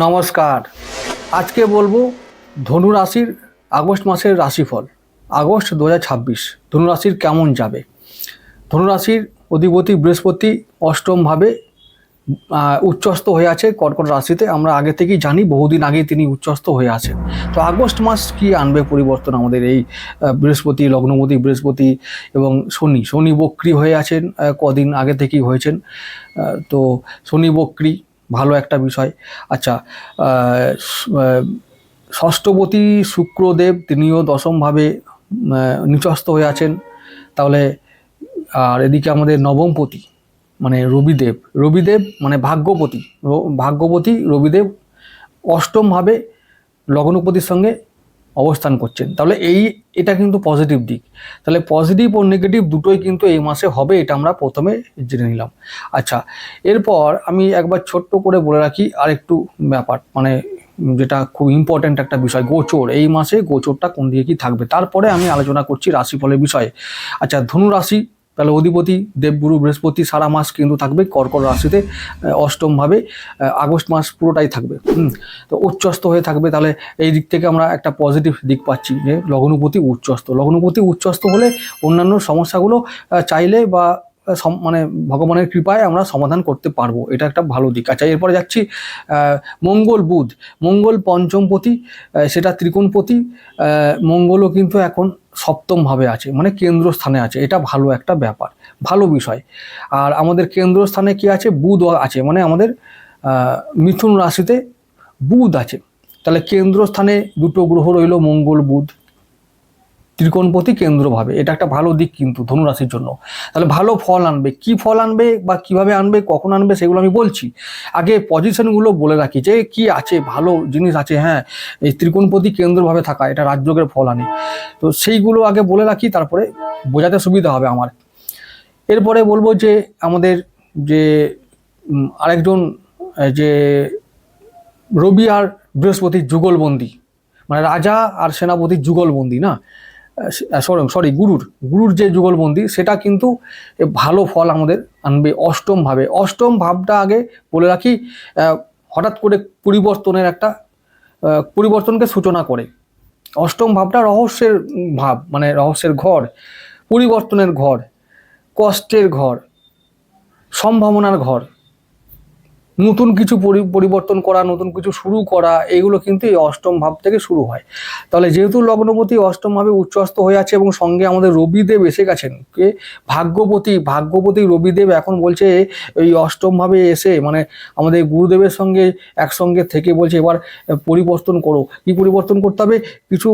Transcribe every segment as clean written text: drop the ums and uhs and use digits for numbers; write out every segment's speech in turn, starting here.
নমস্কার। আজকে বলবো ধনু রাশির আগস্ট মাসের রাশিফল। আগস্ট 2026 ধনু রাশির কেমন যাবে। ধনু রাশির অধিপতি বৃহস্পতি অষ্টমভাবে উচ্চস্থ হয়ে আছে কর্কট রাশিতে। আমরা আগে থেকেই জানি, বহুদিন আগেই তিনি উচ্চস্থ হয়ে আছেন। তো আগস্ট মাস কি আনবে পরিবর্তন আমাদের এই বৃহস্পতি, লগ্নপতি বৃহস্পতি এবং শনি বক্রী হয়ে আছেন, কদিন আগে থেকেই হয়েছেন। তো শনি বক্রী ভালো একটা বিষয়। আচ্ছা, ষষ্ঠপতি শুক্রদেব তিনিও দশমভাবে নিচস্থ হয়ে আছেন। তাহলে আর এদিকে আমাদের নবমপতি মানে রবিদেব মানে ভাগ্যপতি রবিদেব অষ্টমভাবে লগ্নপতির সঙ্গে অবস্থান করছেন। তাহলে এটা কিন্তু পজিটিভ দিক। তাহলে পজিটিভ ও নেগেটিভ দুটোই কিন্তু এই মাসে হবে, এটা আমরা প্রথমে জেনে নিলাম। আচ্ছা, এরপর আমি একবার ছোট্ট করে বলে রাখি আরেকটু ব্যাপার, মানে যেটা খুব ইম্পর্ট্যান্ট একটা বিষয়, গোচর। এই মাসে গোচরটা কোন দিকে কি থাকবে, তারপরে আমি আলোচনা করছি রাশিফলের বিষয়ে। আচ্ছা, ধনু রাশি, তাহলে অধিপতি দেবগুরু বৃহস্পতি সারা মাস কিন্তু থাকবে কর্কট রাশিতে অষ্টমভাবে। আগস্ট মাস পুরোটাই থাকবে। তো উচ্চস্থ হয়ে থাকবে। তাহলে এই দিক থেকে আমরা একটা পজিটিভ দিক পাচ্ছি যে লগ্নপতি উচ্চস্থ হলে অন্যান্য সমস্যাগুলো চাইলে বা মানে ভগবানের কৃপায় আমরা সমাধান করতে পারবো, এটা একটা ভালো দিক। আচ্ছা, এরপরে যাচ্ছি মঙ্গল পঞ্চমপতি, সেটা ত্রিকোণপতি। মঙ্গলও কিন্তু এখন সপ্তমভাবে আছে, মানে কেন্দ্রস্থানে আছে। এটা ভালো একটা ব্যাপার, ভালো বিষয়। আর আমাদের কেন্দ্রস্থানে কি আছে, বুধ আছে, মানে আমাদের মিথুন রাশিতে বুধ আছে। তাহলে কেন্দ্রস্থানে দুটো গ্রহ রইল, মঙ্গল বুধ, ত্রিকোণপতি কেন্দ্রভাবে। এটা একটা ভালো দিক কিন্তু ধনুরাশির জন্য। তাহলে ভালো ফল আনবে, কি ফল আনবে বা কিভাবে আনবে, কখন আনবে, সেগুলো আমি বলছি। আগে পজিশনগুলো বলে রাখি যে কি আছে, ভালো জিনিস আছে। হ্যাঁ, এই ত্রিকোণপতি কেন্দ্রভাবে থাকা এটা রাজযোগের ফল আনে। তো সেইগুলো আগে বলে রাখি, তারপরে বোঝাতে সুবিধা হবে আমার। এরপরে বলবো যে আমাদের যে আরেকজন, যে রবি আর বৃহস্পতির যুগলবন্দি, মানে রাজা আর সেনাপতির যুগলবন্দি না, সরি গুরুর যে যুগলবন্দি, সেটা কিন্তু ভালো ফল আমাদের আনবে অষ্টম ভাবটা আগে বলে রাখি। হঠাৎ করে পরিবর্তনকে সূচনা করে। অষ্টম ভাবটা রহস্যের ভাব, মানে রহস্যের ঘর, পরিবর্তনের ঘর, কষ্টের ঘর, সম্ভাবনার ঘর। নতুন কিছু পরিবর্তন করা, নতুন কিছু শুরু করা, এগুলো কিন্তু এই অষ্টম ভাব থেকে শুরু হয়। তাহলে যেহেতু লগ্নপতি অষ্টম ভাবে উচ্চস্থ হয়ে আছে এবং সঙ্গে আমাদের রবিদেব এসে গেছেন, কে ভাগ্যপতি রবিদেব এখন বলছে এই অষ্টম ভাবে এসে, মানে আমাদের গুরুদেবের সঙ্গে একসঙ্গে থেকে বলছে এবার পরিবর্তন করো। কি পরিবর্তন করতে হবে? কিছু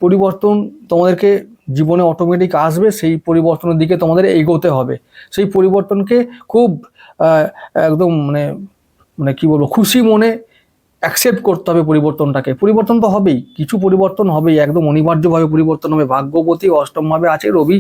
পরিবর্তন তোমাদেরকে জীবনে অটোমেটিক আসবে, সেই পরিবর্তনের দিকে তোমাদের এগোতে হবে। সেই পরিবর্তনকে খুব একদম মানে কি বলবো, খুশি মনে অ্যাকসেপ্ট করতে হবে পরিবর্তনটাকে। পরিবর্তন তো হবেই, কিছু পরিবর্তন হবেই, একদম অনিবার্যভাবে পরিবর্তন হবে। ভাগ্যপতি অষ্টমভাবে আছে রবি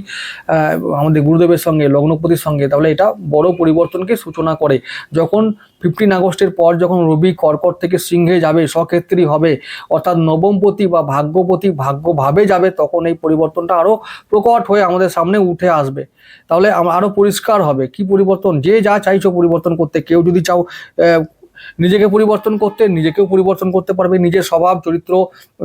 আমাদের গুরুদেবের সঙ্গে, লগ্নপতির সঙ্গে। তাহলে এটা বড় পরিবর্তনকে সূচনা করে। যখন 15 আগস্টের পর যখন রবি কর্কট থেকে সিংহে যাবে, স্বক্ষেত্রী হবে, অর্থাৎ নবমপতি বা ভাগ্যপতি ভাগ্যভাবে যাবে, তখন এই পরিবর্তনটা আরও প্রকট হয়ে আমাদের সামনে উঠে আসবে। তাহলে আরও পরিষ্কার হবে কি পরিবর্তন। যে যা চাইছো পরিবর্তন করতে, কেউ যদি চাও নিজেকে পরিবর্তন করতে, নিজেকেও পরিবর্তন করতে পারবে। নিজের স্বভাব চরিত্র,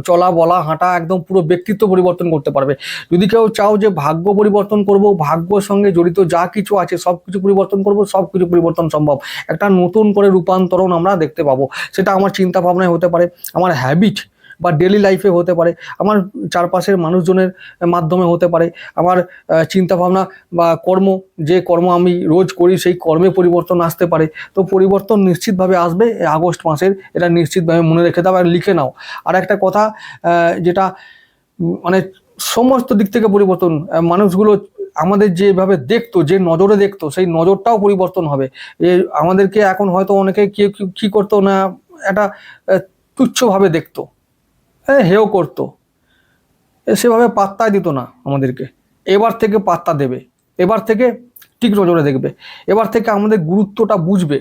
চলা বলা হাঁটা, একদম পুরো ব্যক্তিত্ব পরিবর্তন করতে পারবে। যদি কেউ চাও যে ভাগ্য পরিবর্তন করব, ভাগ্যর সঙ্গে জড়িত যা কিছু আছে সব কিছু পরিবর্তন করব, সব কিছু পরিবর্তন সম্ভব। একটা নতুন করে রূপান্তরণ আমরা দেখতে পাবো। সেটা আমার চিন্তা ভাবনায় হতে পারে, আমার হ্যাবিট বা ডেলি লাইফে হতে পারে, আমার চারপাশের মানুষজনের মাধ্যমে হতে পারে, আমার চিন্তাভাবনা বা যে কর্ম আমি রোজ করি সেই কর্মে পরিবর্তন আসতে পারে। তো পরিবর্তন নিশ্চিতভাবে আসবে আগস্ট মাসের, এটা নিশ্চিতভাবে মনে রেখে দাও আর লিখে নাও। আর একটা কথা, যেটা মানে সমস্ত দিক থেকে পরিবর্তন, মানুষগুলো আমাদের যেভাবে দেখতো, যে নজরে দেখতো, সেই নজরটাও পরিবর্তন হবে। আমাদেরকে এখন হয়তো অনেকে কি করতো না, একটা তুচ্ছভাবে দেখতো, হেও করতো, সেভাবে পাত্তাই দিত না আমাদেরকে। এবার থেকে পাত্তা দেবে, এবার থেকে ঠিক নজরে দেখবে, এবার থেকে আমাদের গুরুত্বটা বুঝবে।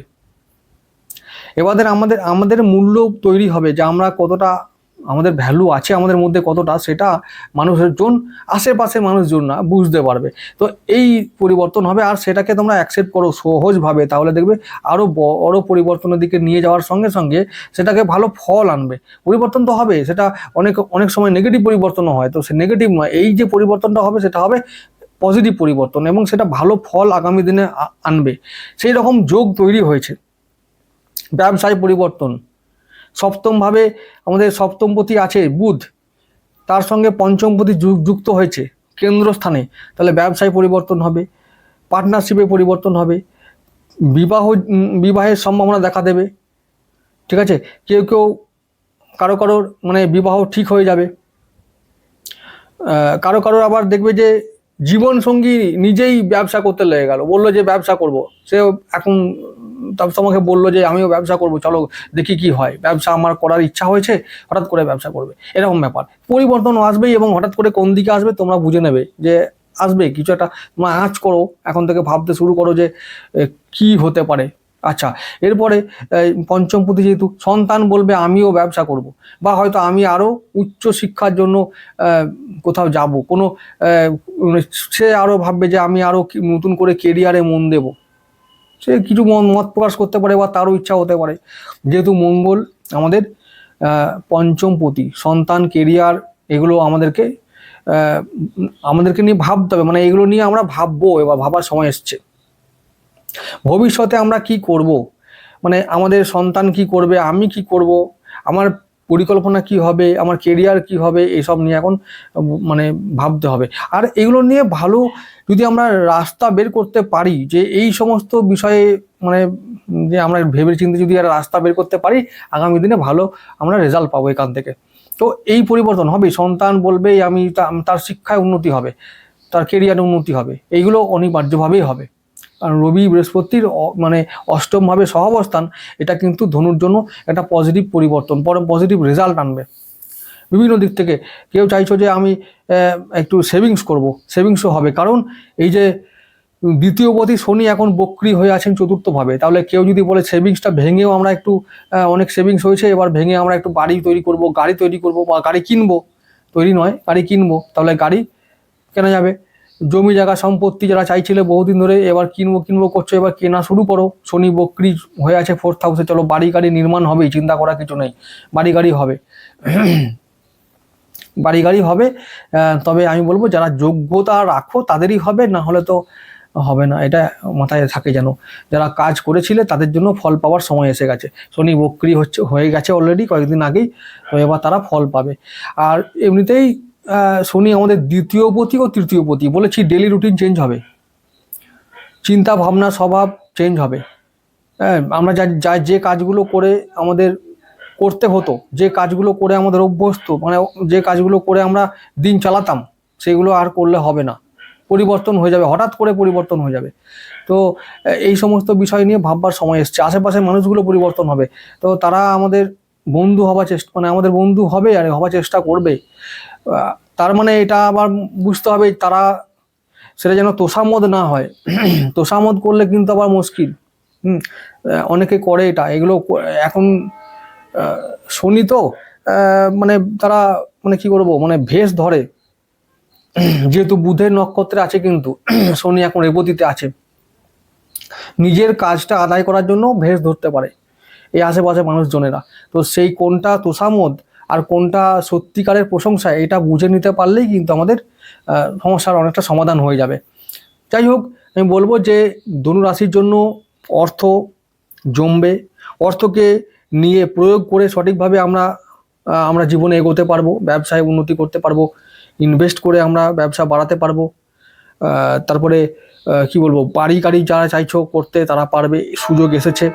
এবারে আমাদের মূল্য তৈরি হবে যে আমরা কতটা আমাদের ভ্যালু আছে আমাদের মধ্যে কতটা, সেটা মানুষজন, আশেপাশের মানুষজন না বুঝতে পারবে। তো এই পরিবর্তন হবে, আর সেটাকে তোমরা অ্যাকসেপ্ট করো সহজভাবে, তাহলে দেখবে আরও বড় পরিবর্তনের দিকে নিয়ে যাওয়ার সঙ্গে সঙ্গে সেটাকে ভালো ফল আনবে। পরিবর্তন তো হবে, সেটা অনেক অনেক সময় নেগেটিভ পরিবর্তনও হয়, তো সে নেগেটিভ নয়, এই যে পরিবর্তনটা হবে সেটা হবে পজিটিভ পরিবর্তন, এবং সেটা ভালো ফল আগামী দিনে আনবে। সেই রকম যোগ তৈরি হয়েছে। ব্যবসায় পরিবর্তন, সপ্তমভাবে আমাদের সপ্তমপতি আছে বুধ, তার সঙ্গে পঞ্চমপতি যুক্ত হয়েছে কেন্দ্রস্থানে, তাহলে ব্যবসায় পরিবর্তন হবে, পার্টনারশিপে পরিবর্তন হবে, বিবাহের সম্ভাবনা দেখা দেবে। ঠিক আছে, কেউ কেউ কারো কারোর মানে বিবাহ ঠিক হয়ে যাবে, কারো কারোর আবার দেখবে যে জীবন সঙ্গী নিজেই ব্যবসা করতে লেগে গেল, বললো যে ব্যবসা করব, সে এখন তোমাকে বললো যে আমিও ব্যবসা করব, চলো দেখি কি হয়, ব্যবসা আমার করার ইচ্ছা হয়েছে, হঠাৎ করে ব্যবসা করবে, এরকম ব্যাপার। পরিবর্তন আসবেই, এবং হঠাৎ করে কোন দিকে আসবে তোমরা বুঝে নেবে যে আসবে কিছু একটা। তোমরা আঁচ করো, এখন থেকে ভাবতে শুরু করো যে কি হতে পারে। আচ্ছা, এরপরে পঞ্চমপতি যেহেতু, সন্তান বলবে আমিও ব্যবসা করব, বা হয়তো আমি আরও উচ্চ শিক্ষার জন্য কোথাও যাব, কোনো সে আরও ভাববে যে আমি আরও নতুন করে কেরিয়ারে মন দেব, সে কিছু মত প্রকাশ করতে পারে, বা তারও ইচ্ছা হতে পারে। যেহেতু মঙ্গল আমাদের পঞ্চমপতি, সন্তান, কেরিয়ার, এগুলো আমাদেরকে নিয়ে ভাবতে হবে, মানে এগুলো নিয়ে আমরা ভাববো, এবার ভাবার সময় এসছে। ভবিষ্যতে আমরা কি করব, মানে আমাদের সন্তান কি করবে, আমি কি করব, আমার পরিকল্পনা কি হবে, আমার কেরিয়ার কি হবে, এসব নিয়ে এখন মানে ভাবতে হবে। আর এগুলো নিয়ে ভালো যদি আমরা রাস্তা বের করতে পারি, যে এই সমস্ত বিষয়ে মানে যে আমরা ভেবে চিন্তে যদি একটা রাস্তা বের করতে পারি, আগামী দিনে ভালো আমরা রেজাল্ট পাবো এখান থেকে। তো এই পরিবর্তন হবে, সন্তান বলবে আমি তার শিক্ষায় উন্নতি হবে, তার কেরিয়ারে উন্নতি হবে, এইগুলো অনিবার্যভাবেই হবে। কারণ রবি বৃহস্পতির মানে অষ্টমভাবে সহাবস্থান, এটা কিন্তু ধনুর জন্য একটা পজিটিভ পরিবর্তন, পজিটিভ রেজাল্ট আনবে বিভিন্ন দিক থেকে। কেউ চাইছো যে আমি একটু সেভিংস করব, সেভিংসও হবে, কারণ এই যে দ্বিতীয়পতি শনি এখন বক্রী হয়ে আছেন চতুর্থভাবে, তাহলে কেউ যদি বলে সেভিংসটা ভেঙেও আমরা একটু অনেক সেভিংস হয়েছে, এবার ভেঙে আমরা একটু বাড়ি তৈরি করব, গাড়ি তৈরি করব, বা গাড়ি কিনবো, তৈরি নয় গাড়ি কিনবো, তাহলে গাড়ি কেনা যাবে। জমি জায়গা সম্পত্তি যারা চাইছিলে বহুদিন ধরে, এবার কিনবো করছো, এবার কেনা শুরু করো। শনি বক্রী হয়ে আছে 4th হাউসে, চলো বাড়ি গাড়ি নির্মাণ হবেই, চিন্তা করা কিছু নেই, বাড়ি গাড়ি হবে। বাড়ি গাড়ি হবে, তবে আমি বলবো যারা যোগ্যতা রাখো তাদেরই হবে, না হলে তো হবে না, এটা মাথায় থাকে যেন। যারা কাজ করেছিলে তাদের জন্য ফল পাওয়ার সময় এসে গেছে, শনি বক্রী হয়ে গেছে অলরেডি কয়েকদিন আগেই, তো এবার তারা ফল পাবে। আর এমনিতেই শনি আমাদের দ্বিতীয়পতি ও তৃতীয়পতি, বলেছি ডেলি রুটিন চেঞ্জ হবে, চিন্তা ভাবনা স্বভাব চেঞ্জ হবে। হ্যাঁ, আমরা যে কাজগুলো করে আমাদের করতে হতো, যে কাজগুলো করে আমাদের অভ্যস্ত, মানে যে কাজগুলো করে আমরা দিন চালাতাম, সেগুলো আর করলে হবে না, পরিবর্তন হয়ে যাবে, হঠাৎ করে পরিবর্তন হয়ে যাবে। তো এই সমস্ত বিষয় নিয়ে ভাববার সময় এসছে। আশেপাশের মানুষগুলো পরিবর্তন হবে, তো তারা আমাদের বন্ধু হবার চেষ্টা, মানে আমাদের বন্ধু হবে আর হবার চেষ্টা করবে। তার মানে এটা আবার বুঝতে হবে তারা, সেটা যেন তোষামোদ না হয়। তোষামোদ করলে কিন্তু আবার মুশকিল। অনেকে করে এটা, এগুলো এখন শনি তো মানে তারা মানে কি করবো, মানে ভেষ ধরে, যেহেতু বুধের নক্ষত্রে আছে, কিন্তু শনি এখন রেবতীতে আছে, নিজের কাজটা আদায় করার জন্য ভেষ ধরতে পারে এই আশেপাশে মানুষজনেরা। তো সেই কোনটা তোষামোদ আর কোনটা সত্যিকারের প্রশংসা, এটা বুঝে নিতে পারলেই কিন্তু আমাদের সমস্যার অনেকটা সমাধান হয়ে যাবে। যাই হোক, আমি বলবো যে ধনু রাশির জন্য অর্থ জমবে, অর্থকে নিয়ে প্রয়োগ করে সঠিকভাবে আমরা জীবনে এগোতে পারবো, ব্যবসায় উন্নতি করতে পারবো, ইনভেস্ট করে আমরা ব্যবসা বাড়াতে পারবো। তারপরে কি বলবো, বাড়ি গাড়ি যারা চাইছো করতে তারা পারবে, সুযোগ এসেছে।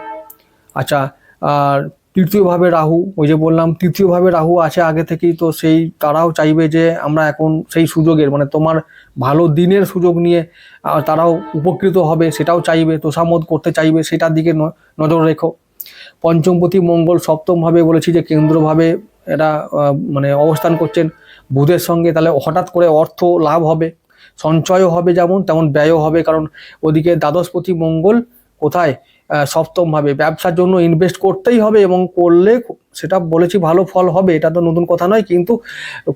আচ্ছা, আর তৃতীয়ভাবে রাহু, ওই যে বললাম তৃতীয়ভাবে রাহু আছে আগে থেকেই, তো তারাও চাইবে যে আমরা এখন সেই সুযোগের, মানে তোমার ভালো দিনের সুযোগ নিয়ে তারাও উপকৃত হবে, সেটাও চাইবে, তোষামোদ করতে চাইবে, সেটার দিকে নজর রেখো। পঞ্চমপতি মঙ্গল সপ্তমভাবে, বলেছি যে কেন্দ্রভাবে এটা মানে অবস্থান করছেন বুধের সঙ্গে, তাহলে হঠাৎ করে অর্থ লাভ হবে, সঞ্চয়ও হবে, যেমন তেমন ব্যয়ও হবে, কারণ ওদিকে দ্বাদশপতি মঙ্গল কোথায় সপ্তমভাবে ব্যবসার জন্য ইনভেস্ট করতেই হবে, এবং করলে সেটা বলেছি ভালো ফল হবে, এটা তো নতুন কথা নয়, কিন্তু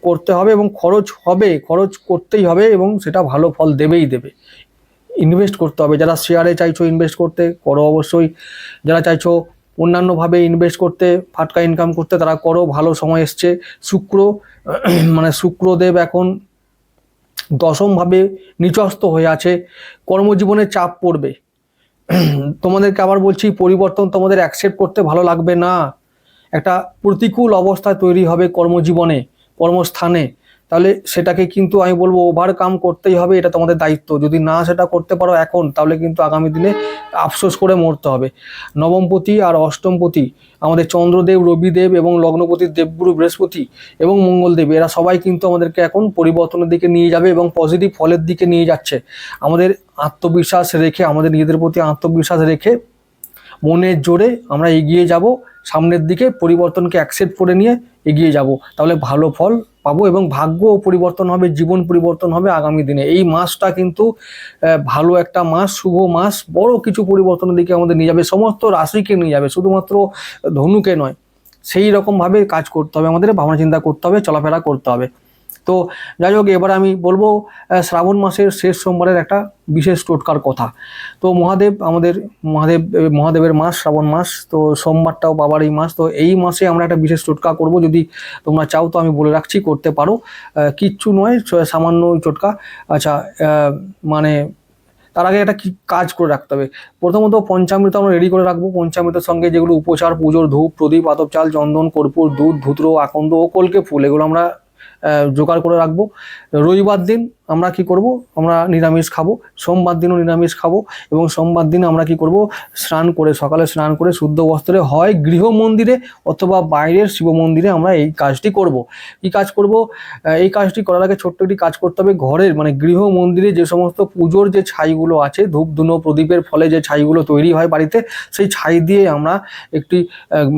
করতে হবে এবং খরচ হবে, খরচ করতেই হবে এবং সেটা ভালো ফল দেবেই দেবে। ইনভেস্ট করতে হবে, যারা শেয়ারে চাইছো ইনভেস্ট করতে করো অবশ্যই, যারা চাইছো অন্যান্যভাবে ইনভেস্ট করতে, ফাটকা ইনকাম করতে, তারা করো, ভালো সময় এসছে। শুক্র মানে শুক্রদেব এখন দশমভাবে নিচস্থ হয়ে আছে, কর্মজীবনে চাপ পড়বে। তোমাদেরকে আবার বলছি, পরিবর্তন তোমাদের অ্যাকসেপ্ট করতে ভালো লাগবে না, একটা প্রতিকূল অবস্থা তৈরি হবে কর্মজীবনে, কর্মস্থানে, তাহলে সেটাকে কিন্তু আমি বলবো ওভারকাম করতেই হবে, এটা তোমাদের দায়িত্ব। যদি না সেটা করতে পারো এখন, তাহলে কিন্তু আগামী দিনে আফসোস করে মরতে হবে। নবমপতি আর অষ্টমপতি আমাদের চন্দ্রদেব, রবিদেব এবং লগ্নপতি দেবগুরু বৃহস্পতি এবং মঙ্গলদেব, এরা সবাই কিন্তু আমাদেরকে এখন পরিবর্তনের দিকে নিয়ে যাবে এবং পজিটিভ ফলের দিকে নিয়ে যাচ্ছে। আমাদের আত্মবিশ্বাস রেখে, আমাদের নিজেদের প্রতি আত্মবিশ্বাস রেখে, মনের জোরে আমরা এগিয়ে যাব সামনের দিকে, পরিবর্তনকে অ্যাকসেপ্ট করে নিয়ে এগিয়ে যাব, তাহলে ভালো ফল পাবো এবং ভাগ্য পরিবর্তন হবে, জীবন পরিবর্তন হবে আগামী দিনে। এই মাসটা কিন্তু ভালো একটা মাস, শুভ মাস, বড় কিছু পরিবর্তনের দিকে আমাদের নিয়ে যাবে, সমস্ত রাশিকে নিয়ে যাবে, শুধুমাত্র ধনুকে নয়। সেই রকমভাবে কাজ করতে হবে, আমাদের ভাবনা চিন্তা করতে হবে, চলাফেরা করতে হবে। তো যাই হোক, এবার আমি বলবো শ্রাবণ মাসের শেষ সোমবারের একটা বিশেষ টোটকার কথা। তো মহাদেবের মাস শ্রাবণ মাস, তো সোমবারটাও বাবারই মাস, তো এই মাসে আমরা একটা বিশেষ টোটকা করব। যদি তোমরা চাও তো আমি বলে রাখছি, করতে পারো, কিচ্ছু নয়, সামান্য টোটকা। আচ্ছা, মানে তার আগে একটা কি কাজ করে রাখতে হবে। প্রথমত পঞ্চামৃত আমরা রেডি করে রাখবো। পঞ্চামৃতের সঙ্গে যেগুলো উপচার, পুজোর ধূপ, প্রদীপ, আতপ চাল, চন্দন, কর্পূর, দুধ, ধূত্র, আকন্দ ও কলকে ফুল, এগুলো আমরা জোগাড় করে রাখবো। রবিবার দিন আমরা কি করব, আমরা নিরামিষ খাবো, সোমবার দিনও নিরামিষ খাবো, এবং সোমবার দিন আমরা কি করব, সকালে স্নান করে শুদ্ধ বস্ত্রে হয় গৃহ মন্দিরে অথবা বাইরের শিব মন্দিরে আমরা এই কাজটি করব। কি কাজ করব, এই কাজটি করার আগে ছোট্ট একটি কাজ করতে হবে। ঘরের মানে গৃহ মন্দিরে যে সমস্ত পুজোর যে ছাইগুলো আছে, ধূপ ধুনো প্রদীপের ফলে যে ছাইগুলো তৈরি হয় বাড়িতে, সেই ছাই দিয়ে আমরা একটি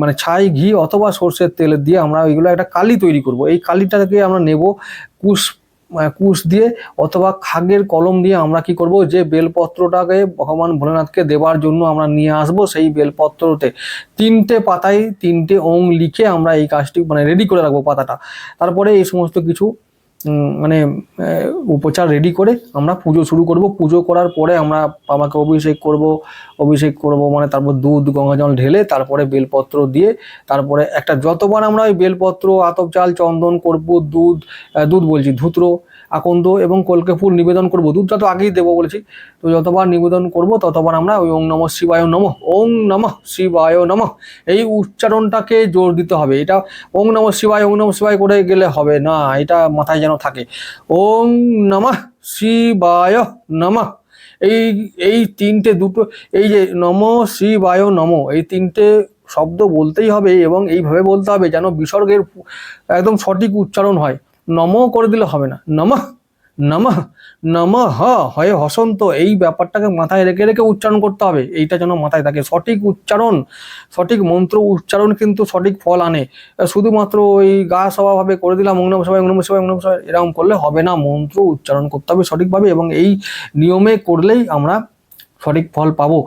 মানে ছাই, ঘি অথবা সর্ষের তেল দিয়ে আমরা ওইগুলো একটা কালি তৈরি করব। এই কালিটাকে আমরা নেব, কুশ দিয়ে অথবা খাগের কলম দিয়ে আমরা কি করব, যে বেলপত্রটাকে ভগবান ভোলেনাথকে দেওয়ার জন্য আমরা নিয়ে আসব, সেই বেলপত্রতে 3টে পাতায় 3টে ওং লিখে আমরা এই কাজটি মানে রেডি করে রাখবো পাতাটা। তারপরে এই সমস্ত কিছু মানে উপচার রেডি করে আমরা পুজো শুরু করব। পুজো করার পরে আমরা বাবাকে অভিষেক করব মানে তারপর দুধ গঙ্গা জল ঢেলে, তারপরে বেলপত্র দিয়ে, তারপরে একটা যতবার আমরা ওই বেলপত্র, আতপ চাল, চন্দন, কর্পূর, ধূত্র, আকন্দ এবং কলকে ফুল নিবেদন করব। দুধটা তো আগেই দেবো বলেছি। তো যতবার নিবেদন করব ততবার আমরা ওই ওং নমঃ শিবায় নমঃ, ওং নমঃ শিবায় নমঃ, এই উচ্চারণটাকে জোর দিতে হবে। এটা ওং নমঃ শিবায় করে গেলে হবে না, এটা মাথায় যেন থাকে। ওং নমঃ শিবায় নমঃ, এই তিনটে দুটো, এই যে নমঃ শিবায় নমঃ, এই তিনটে শব্দ বলতেই হবে এবং এইভাবে বলতে হবে যেন বিসর্গের একদম সঠিক উচ্চারণ হয়। নম করে দিলে হবে না, নমঃ নমঃ নমঃ হয় হসন্ত, এই ব্যাপারটাকে মাথায় রেখে রেখে উচ্চারণ করতে হবে। এইটা যেন মাথায় থাকে, সঠিক উচ্চারণ, সঠিক মন্ত্র উচ্চারণ কিন্তু সঠিক ফল আনে। শুধুমাত্র ওই গা সভাভাবে করে দিলাম ওং নমঃ শিবায়, ওং নমঃ শিবায়, ওং নমঃ শিবায়, এরকম করলে হবে না। মন্ত্র উচ্চারণ করতে হবে সঠিকভাবে এবং এই নিয়মে করলেই আমরা সঠিক ফল পাবো।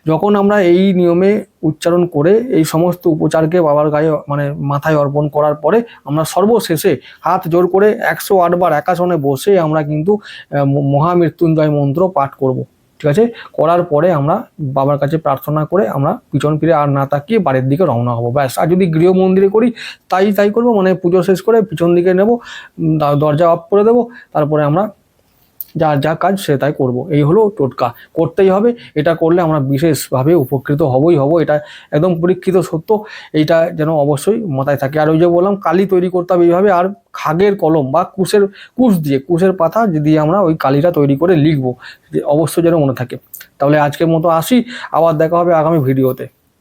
যখন আমরা এই নিয়মে উচ্চারণ করে এই সমস্ত উপচারকে বাবার গায়ে মানে মাথায় অর্পণ করার পরে আমরা সর্বশেষে হাত জোর করে 108 বার একাসনে বসে আমরা কিন্তু মহামৃত্যুঞ্জয় মন্ত্র পাঠ করব। ঠিক আছে, করার পরে আমরা বাবার কাছে প্রার্থনা করে আমরা পিছন ফিরে আর না তাকিয়ে বাড়ির দিকে রওনা হবো, ব্যাস। আর যদি গৃহ মন্দিরে করি তাই করবো, মানে পুজো শেষ করে পিছন দিকে নেব, দরজা অফ করে দেবো, তারপরে আমরা যা কাজ সে তাই করবো। এই হলো টোটকা, করতেই হবে। এটা করলে আমরা বিশেষভাবে উপকৃত হবই হব, এটা একদম পরীক্ষিত সত্য। এইটা যেন অবশ্যই মাথায় থাকে। আর ওই যে বললাম কালি তৈরি করতে হবে এইভাবে, আর খাগের কলম বা কুশের পাতা দিয়ে আমরা ওই কালিটা তৈরি করে লিখবো, অবশ্যই যেন মনে থাকে। তাহলে আজকের মতো আসি, আবার দেখা হবে আগামী ভিডিওতে।